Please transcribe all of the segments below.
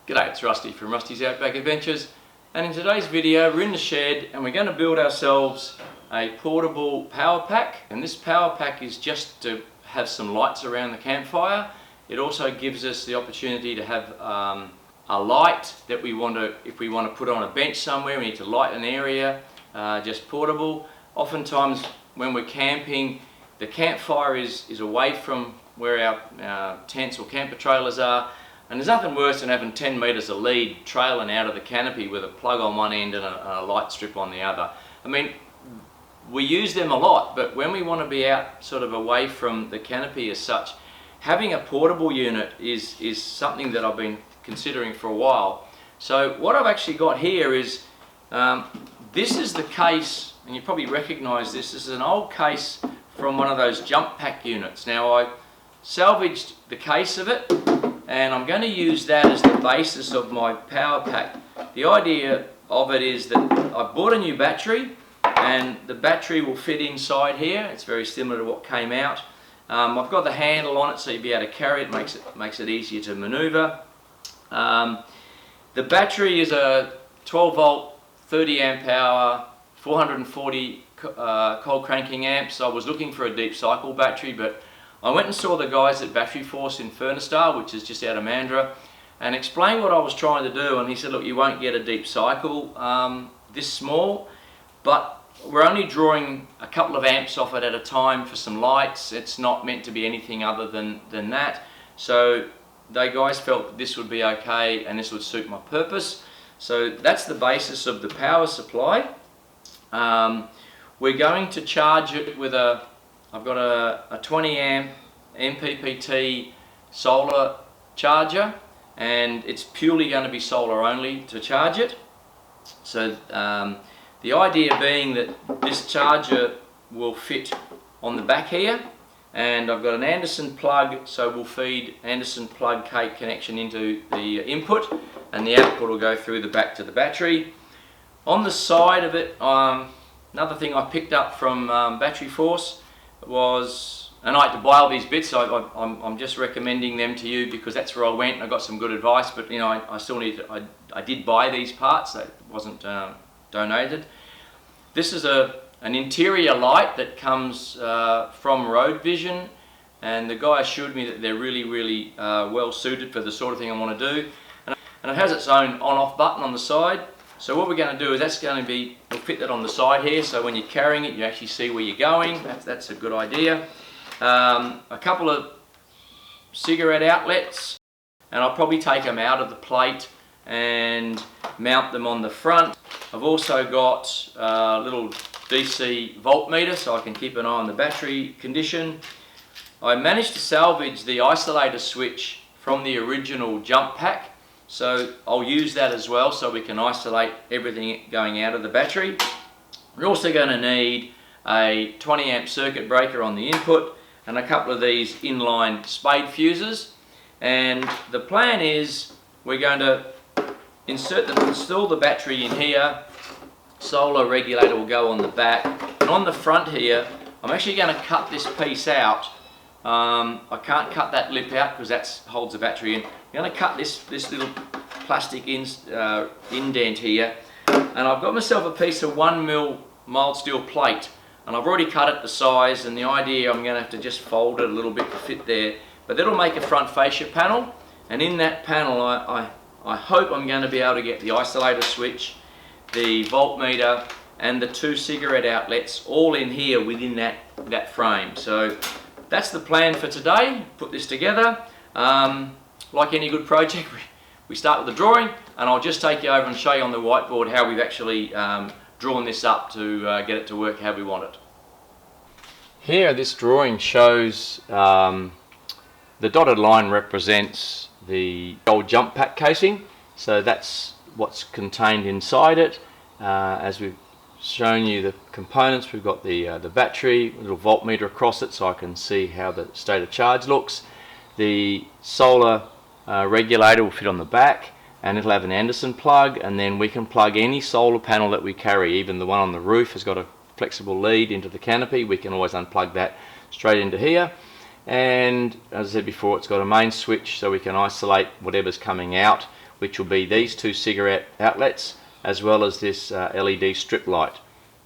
G'day, it's Rusty from Rusty's Outback Adventures, and in today's video we're in the shed and we're going to build ourselves a portable power pack. And this power pack is just to have some lights around the campfire. It also gives us the opportunity to have a light that we want to, if we want to put on a bench somewhere, we need to light an area, just portable. Oftentimes when we're camping, the campfire is away from where our tents or camper trailers are. And there's nothing worse than having 10 metres of lead trailing out of the canopy with a plug on one end and a light strip on the other. I mean, we use them a lot, but when we want to be out sort of away from the canopy as such, having a portable unit is something that I've been considering for a while. So what I've actually got here is, this is the case, and you probably recognise this. This is an old case from one of those jump pack units. Now I salvaged the case of it, and I'm going to use that as the basis of my power pack. The idea of it is that I bought a new battery, and the battery will fit inside here. It's very similar to what came out. I've got the handle on it so you'll be able to carry it, makes it easier to maneuver. The battery is a 12 volt, 30 amp hour, 440 cold cranking amps. I was looking for a deep cycle battery, but I went and saw the guys at Battery Force in Furnistar, which is just out of Mandurah, and explained what I was trying to do, and he said, look, you won't get a deep cycle this small, but we're only drawing a couple of amps off it at a time for some lights. It's not meant to be anything other than that. So they guys felt that this would be okay and this would suit my purpose. So that's the basis of the power supply. We're going to charge it with I've got a 20 amp MPPT solar charger, and it's purely going to be solar only to charge it. So the idea being that this charger will fit on the back here, and I've got an Anderson plug, so we'll feed Anderson plug K connection into the input, and the output will go through the back to the battery. On the side of it, another thing I picked up from Battery Force was, and I had to buy all these bits, so I'm just recommending them to you because that's where I went and I got some good advice, but you know, I still need to, I did buy these parts, that wasn't donated. This is an interior light that comes from Roadvision, and the guy assured me that they're really well suited for the sort of thing I want to do, and it has its own on-off button on the side. So what we're going to do is we'll fit that on the side here, so when you're carrying it you actually see where you're going. That's a good idea. A couple of cigarette outlets, and I'll probably take them out of the plate and mount them on the front. I've also got a little DC voltmeter so I can keep an eye on the battery condition. I managed to salvage the isolator switch from the original jump pack, so I'll use that as well so we can isolate everything going out of the battery. We're also going to need a 20 amp circuit breaker on the input and a couple of these inline spade fuses. And the plan is we're going to install the battery in here. Solar regulator will go on the back, and on the front here I'm actually going to cut this piece out. I can't cut that lip out because that holds the battery in. I'm going to cut this little plastic indent here, and I've got myself a piece of 1mm mild steel plate, and I've already cut it the size, and the idea I'm going to have to just fold it a little bit to fit there, but that'll make a front fascia panel, and in that panel I hope I'm going to be able to get the isolator switch, the voltmeter, and the 2 cigarette outlets all in here within that frame. So that's the plan for today. Put this together. Like any good project, we start with the drawing, and I'll just take you over and show you on the whiteboard how we've actually drawn this up to get it to work how we want it. Here this drawing shows the dotted line represents the old jump pack casing, so that's what's contained inside it. As we've shown you the components, we've got the battery, a little voltmeter across it so I can see how the state of charge looks. The solar regulator will fit on the back, and it'll have an Anderson plug, and then we can plug any solar panel that we carry. Even the one on the roof has got a flexible lead into the canopy. We can always unplug that straight into here, and as I said before, it's got a main switch so we can isolate whatever's coming out. which will be these two cigarette outlets as well as this LED strip light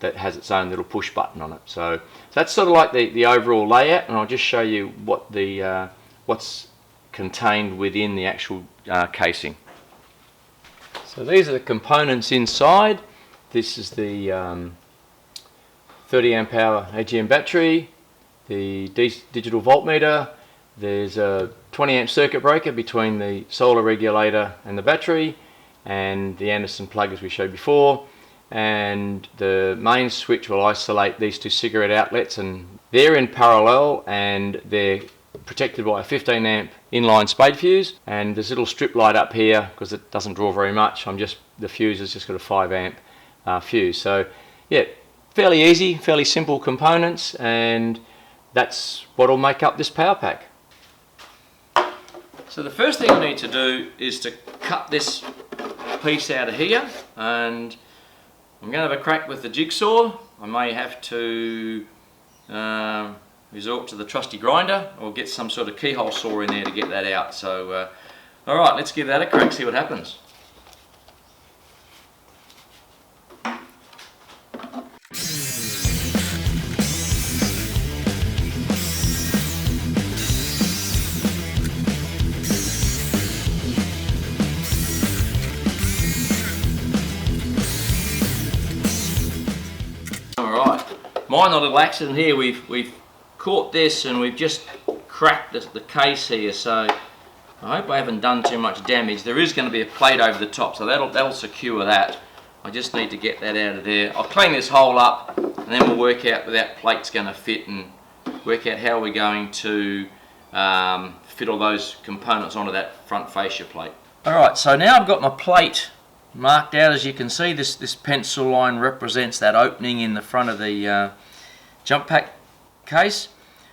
that has its own little push button on it. So that's sort of like the overall layout, and I'll just show you what what's contained within the actual casing. So these are the components inside. This is the 30 amp hour AGM battery, the digital voltmeter, there's a 20 amp circuit breaker between the solar regulator and the battery, and the Anderson plug as we showed before, and the main switch will isolate these two cigarette outlets, and they're in parallel and they're protected by a 15 amp inline spade fuse, and this little strip light up here, because it doesn't draw very much, the fuse has just got a 5 amp fuse. So yeah, fairly easy, fairly simple components, and that's what will make up this power pack. So the first thing I need to do is to cut this piece out of here, and I'm going to have a crack with the jigsaw. I may have to resort to the trusty grinder or get some sort of keyhole saw in there to get that out. So alright, let's give that a crack, see what happens. Alright, minor little accident here, we've caught this and we've just cracked the case here, so I hope I haven't done too much damage. There is going to be a plate over the top, so that'll secure that. I just need to get that out of there. I'll clean this hole up and then we'll work out where that plate's going to fit and work out how we're going to fit all those components onto that front fascia plate. Alright, so now I've got my plate marked out. As you can see, this pencil line represents that opening in the front of the jump pack case.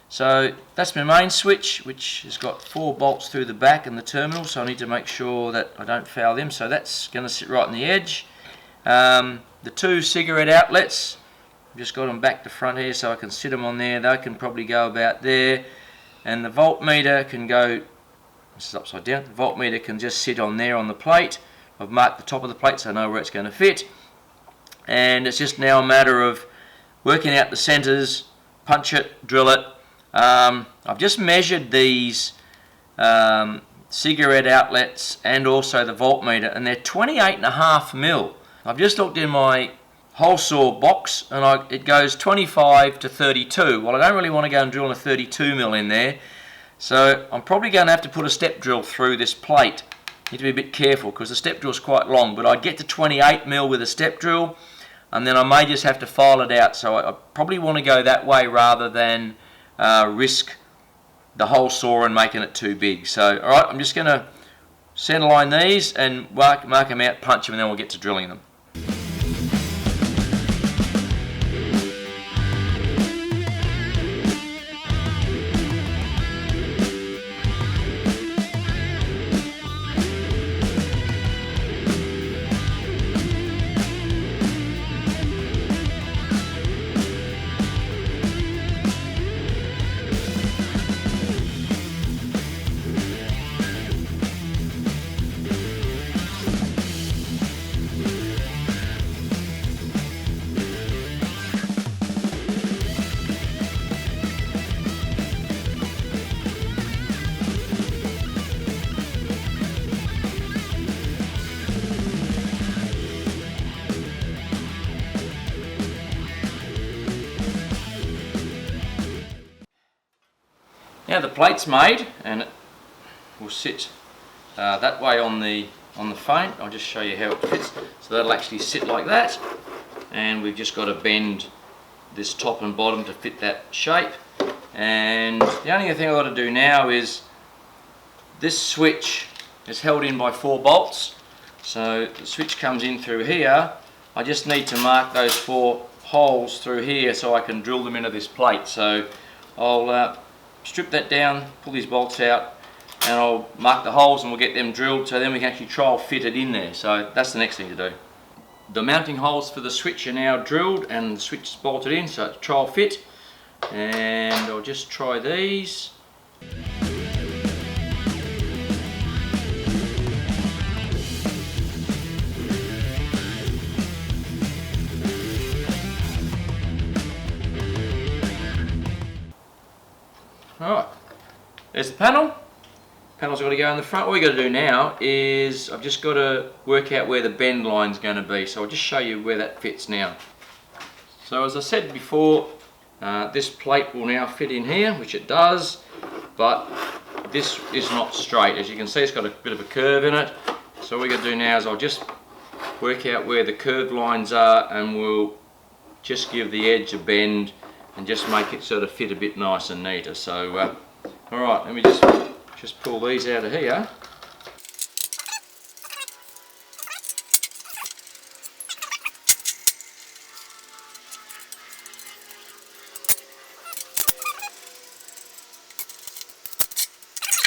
So that's my main switch, which has got 4 bolts through the back and the terminal, so I need to make sure that I don't foul them. So that's going to sit right on the edge. The 2 cigarette outlets, I've just got them back to front here so I can sit them on there. They can probably go about there, and the voltmeter can go, this is upside down, the voltmeter can just sit on there on the plate. I've marked the top of the plate so I know where it's going to fit, and it's just now a matter of working out the centers, punch it, drill it. I've just measured these cigarette outlets and also the voltmeter, and they're 28.5 mil. I've just looked in my hole saw box and it goes 25 to 32. Well, I don't really want to go and drill a 32 mil in there, so I'm probably going to have to put a step drill through this plate. Need to be a bit careful because the step drill is quite long, but I'd get to 28 mil with a step drill, and then I may just have to file it out. So I probably want to go that way rather than risk the hole saw and making it too big. So alright, I'm just going to center line these and mark them out, punch them, and then we'll get to drilling them. Now the plate's made, and it will sit that way on the frame. I'll just show you how it fits. So that'll actually sit like that, and we've just got to bend this top and bottom to fit that shape. And the only thing I've got to do now is this switch is held in by 4 bolts. So the switch comes in through here. I just need to mark those 4 holes through here so I can drill them into this plate. So I'll strip that down, pull these bolts out, and I'll mark the holes and we'll get them drilled so then we can actually trial fit it in there. So that's the next thing to do. The mounting holes for the switch are now drilled and the switch is bolted in, so it's trial fit. And I'll just try these. there's the panel. Panel's got to go in the front. All we got to do now is I've just got to work out where the bend line's going to be. So I'll just show you where that fits now. So as I said before, this plate will now fit in here, which it does, but this is not straight. As you can see, it's got a bit of a curve in it. So all we got to do now is I'll just work out where the curved lines are, and we'll just give the edge a bend and just make it sort of fit a bit nice and neater. So alright, let me just pull these out of here.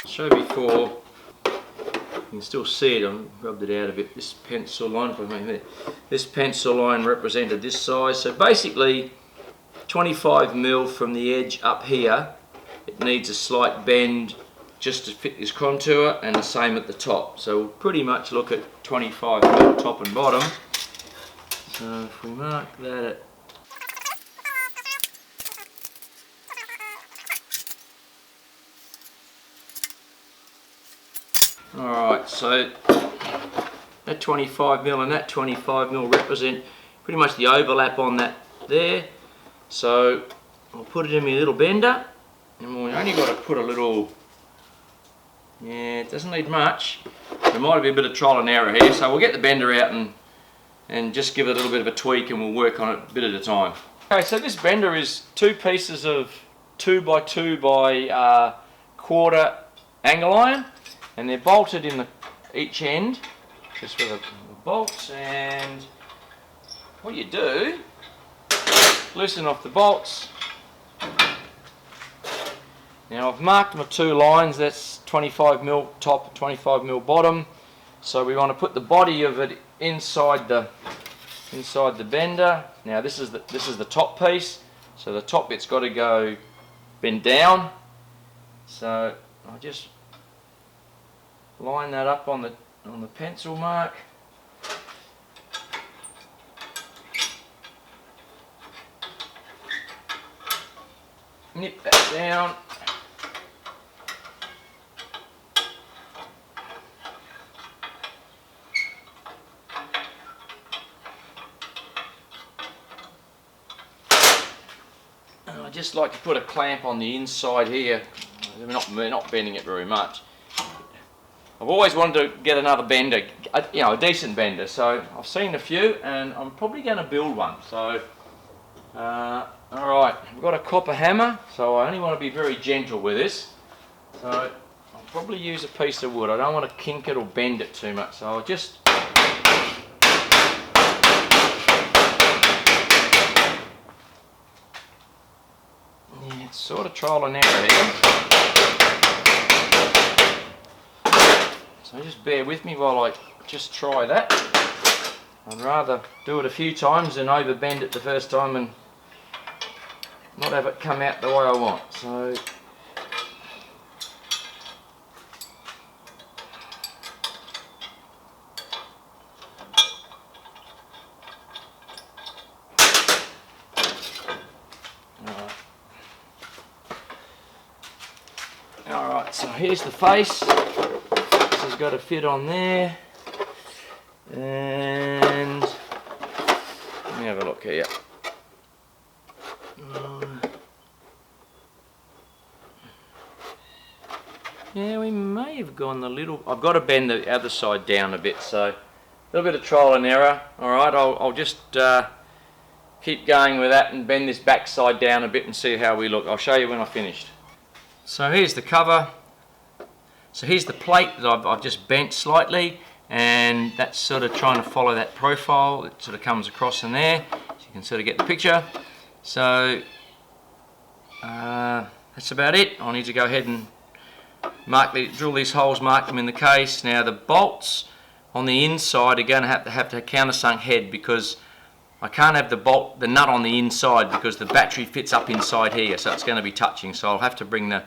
So before, you can still see it, I've rubbed it out a bit, this pencil line, this pencil line represented this size. So basically 25mm from the edge up here, it needs a slight bend just to fit this contour, and the same at the top. So we'll pretty much look at 25mm top and bottom. So if we mark that at alright, so that 25mm and that 25mm represent pretty much the overlap on that there. So I'll put it in my little bender, and we only got to put a little, yeah, it doesn't need much. There might be a bit of trial and error here, so we'll get the bender out and just give it a little bit of a tweak, and we'll work on it a bit at a time. Okay, so this bender is 2 pieces of 2x2 by quarter angle iron, and they're bolted in each end, just with the bolts. And what you do, loosen off the bolts. Now I've marked my 2 lines, that's 25mm top, 25mm bottom. So we want to put the body of it inside the bender. Now this is the top piece, so the top bit's got to go bend down. So I'll just line that up on the pencil mark. Nip that down. And I just like to put a clamp on the inside here. We're not bending it very much. I've always wanted to get another bender, you know, a decent bender. So I've seen a few, and I'm probably going to build one. So, alright, I've got a copper hammer, so I only want to be very gentle with this. So I'll probably use a piece of wood. I don't want to kink it or bend it too much. So I'll just it's sort of trial and error here. So just bear with me while I just try that. I'd rather do it a few times than over bend it the first time and not have it come out the way I want. So alright, so here's the face. This has got to fit on there. And let me have a look here. Yeah, we may have gone a little. I've got to bend the other side down a bit, so a little bit of trial and error. Alright, I'll just keep going with that and bend this back side down a bit and see how we look. I'll show you when I've finished. So here's the cover. So here's the plate that I've just bent slightly, and that's sort of trying to follow that profile. It sort of comes across in there, so you can sort of get the picture. So that's about it. I'll need to go ahead and drill these holes, mark them in the case. Now the bolts on the inside are going to have a countersunk head, because I can't have the nut on the inside because the battery fits up inside here, so it's going to be touching. So I'll have to bring the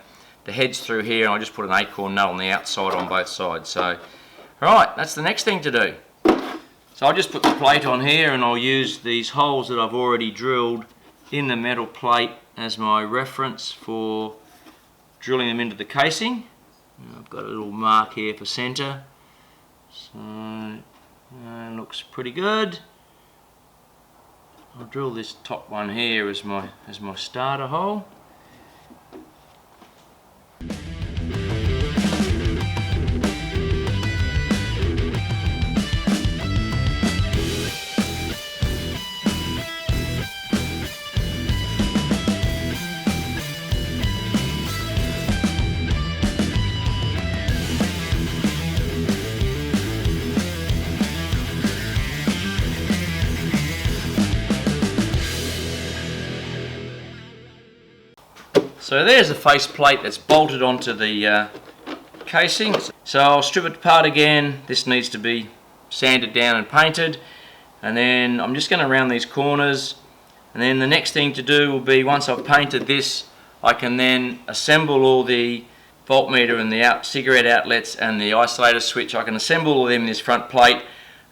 heads through here, and I'll just put an acorn nut on the outside on both sides. So alright, that's the next thing to do. So I'll just put the plate on here, and I'll use these holes that I've already drilled in the metal plate as my reference for drilling them into the casing. I've got a little mark here for centre, so looks pretty good. I'll drill this top one here as my starter hole. So there's the face plate that's bolted onto the casing. So I'll strip it apart again. This needs to be sanded down and painted, and then I'm just going to round these corners, and then the next thing to do will be, once I've painted this, I can then assemble all the voltmeter and the cigarette outlets and the isolator switch. I can assemble all of them in this front plate,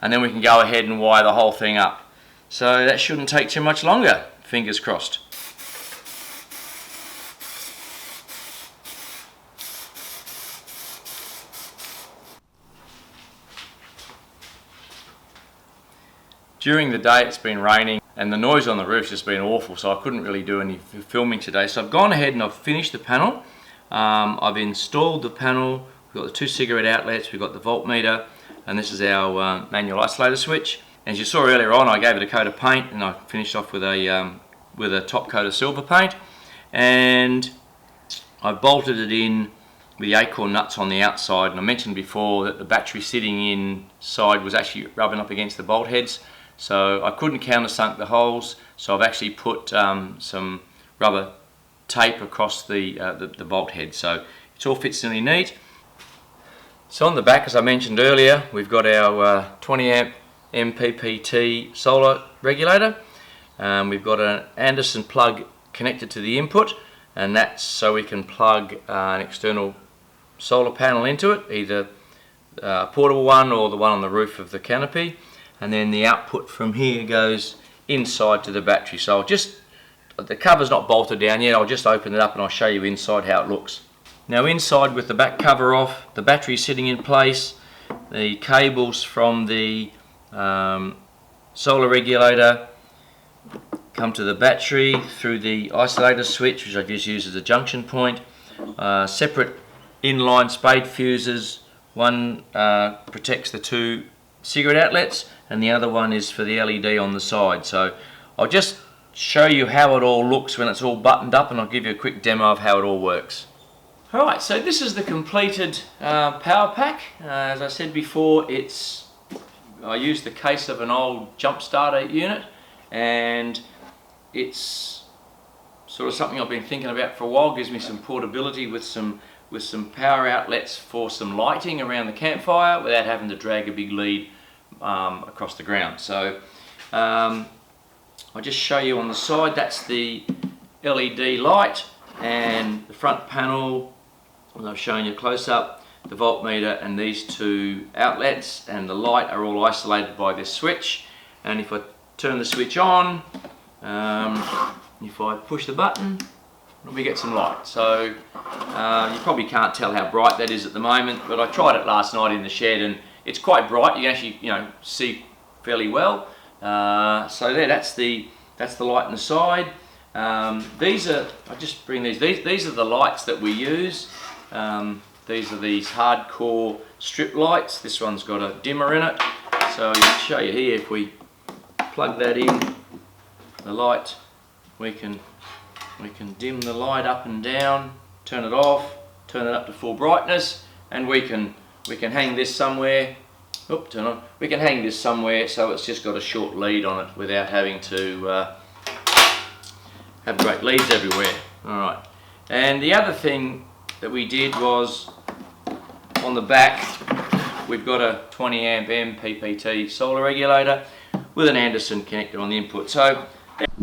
and then we can go ahead and wire the whole thing up. So that shouldn't take too much longer, fingers crossed. During the day it's been raining and the noise on the roof's just been awful, so I couldn't really do any filming today. So I've gone ahead and I've finished the panel. I've installed the panel. We've got the 2 cigarette outlets, we've got the voltmeter, and this is our manual isolator switch. As you saw earlier on, I gave it a coat of paint and I finished off with a top coat of silver paint, and I bolted it in with the acorn nuts on the outside. And I mentioned before that the battery sitting inside was actually rubbing up against the bolt heads. So I couldn't countersunk the holes, so I've actually put some rubber tape across the bolt head, so it all fits really neat. So on the back, as I mentioned earlier, we've got our 20 amp MPPT solar regulator. We've got an Anderson plug connected to the input, and that's so we can plug an external solar panel into it, either a portable one or the one on the roof of the canopy. And then the output from here goes inside to the battery. So the cover's not bolted down yet, I'll just open it up and I'll show you inside how it looks. Now inside, with the back cover off, the battery sitting in place, the cables from the solar regulator come to the battery through the isolator switch, which I just use as a junction point. Separate inline spade fuses. One protects the 2 cigarette outlets, and the other one is for the LED on the side. So I'll just show you how it all looks when it's all buttoned up, and I'll give you a quick demo of how it all works. Alright, so this is the completed power pack. As I said before, I used the case of an old jump starter unit, and it's sort of something I've been thinking about for a while. Gives me some portability with some power outlets for some lighting around the campfire without having to drag a big lead across the ground. So I'll just show you on the side. That's the LED light, and the front panel, as I've shown you close up, the voltmeter and these 2 outlets and the light are all isolated by this switch. And if I turn the switch on, if I push the button, we get some light. So you probably can't tell how bright that is at the moment, but I tried it last night in the shed and it's quite bright. You can actually see fairly well. So there, that's the light on the side. These are these are the lights that we use. These are these hardcore strip lights. This one's got a dimmer in it. So I'll show you here, if we plug that in, the light, we can dim the light up and down, turn it off, turn it up to full brightness, and we can hang this somewhere. Turn on. We can hang this somewhere so it's just got a short lead on it without having to have great leads everywhere. Alright. And the other thing that we did was, on the back we've got a 20 amp MPPT solar regulator with an Anderson connector on the input. So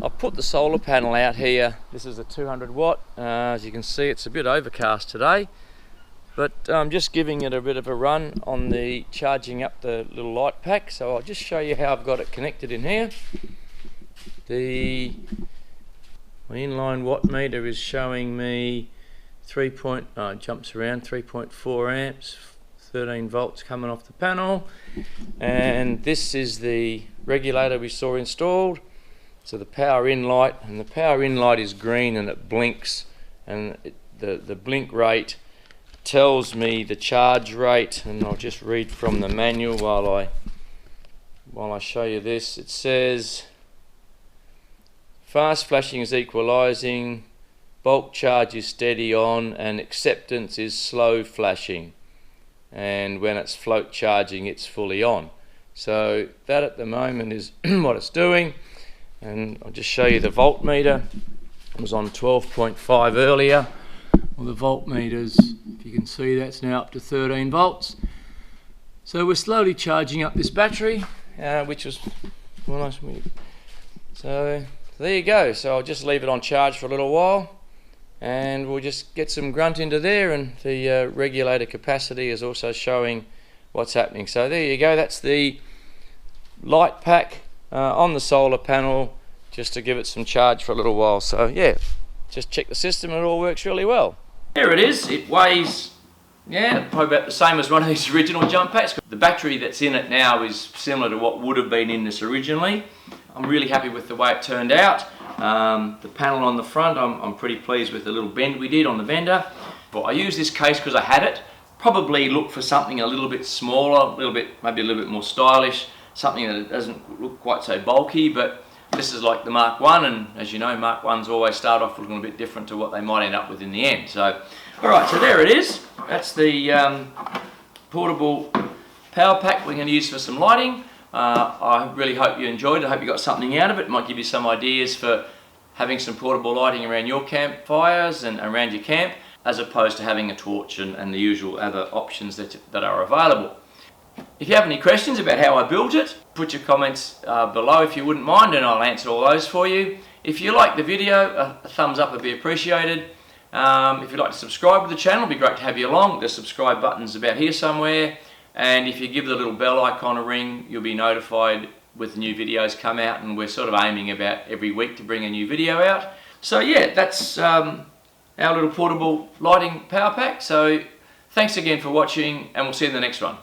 I've put the solar panel out here. This is a 200 watt. As you can see, it's a bit overcast today, but I'm just giving it a bit of a run on the charging up the little light pack. So I'll just show you how I've got it connected in here. My inline watt meter is showing me jumps around 3.4 amps, 13 volts coming off the panel, and this is the regulator we saw installed. So the power in light, and the power in light is green and it blinks, and the blink rate tells me the charge rate, and I'll just read from the manual while I show you this. It says fast flashing is equalizing, bulk charge is steady on, and acceptance is slow flashing, and when it's float charging it's fully on. So that at the moment is what it's doing. And I'll just show you the voltmeter. It was on 12.5 earlier. Well, the voltmeters, if you can see, that's now up to 13 volts. So we're slowly charging up this battery, which was well, so there you go. So I'll just leave it on charge for a little while, and we'll just get some grunt into there, and the regulator capacity is also showing what's happening. So there you go. That's the light pack on the solar panel, just to give it some charge for a little while. So yeah, just check the system and it all works really well. There it is. It weighs, yeah, probably about the same as one of these original jump packs. The battery that's in it now is similar to what would have been in this originally. I'm really happy with the way it turned out. The panel on the front, I'm pretty pleased with the little bend we did on the vendor. But I used this case because I had it. Probably look for something a little bit smaller, maybe a little bit more stylish, something that doesn't look quite so bulky. But this is like the Mark 1, and as you know, Mark 1s always start off looking a bit different to what they might end up with in the end. So, alright, so there it is. That's the portable power pack we're going to use for some lighting. I really hope you enjoyed it. I hope you got something out of it. It might give you some ideas for having some portable lighting around your campfires and around your camp, as opposed to having a torch and the usual other options that are available. If you have any questions about how I built it, put your comments below if you wouldn't mind, and I'll answer all those for you. If you like the video, a thumbs up would be appreciated. If you'd like to subscribe to the channel, it'd be great to have you along. The subscribe button's about here somewhere, and if you give the little bell icon a ring, you'll be notified with new videos come out, and we're sort of aiming about every week to bring a new video out. So yeah, that's our little portable lighting power pack. So thanks again for watching, and we'll see you in the next one.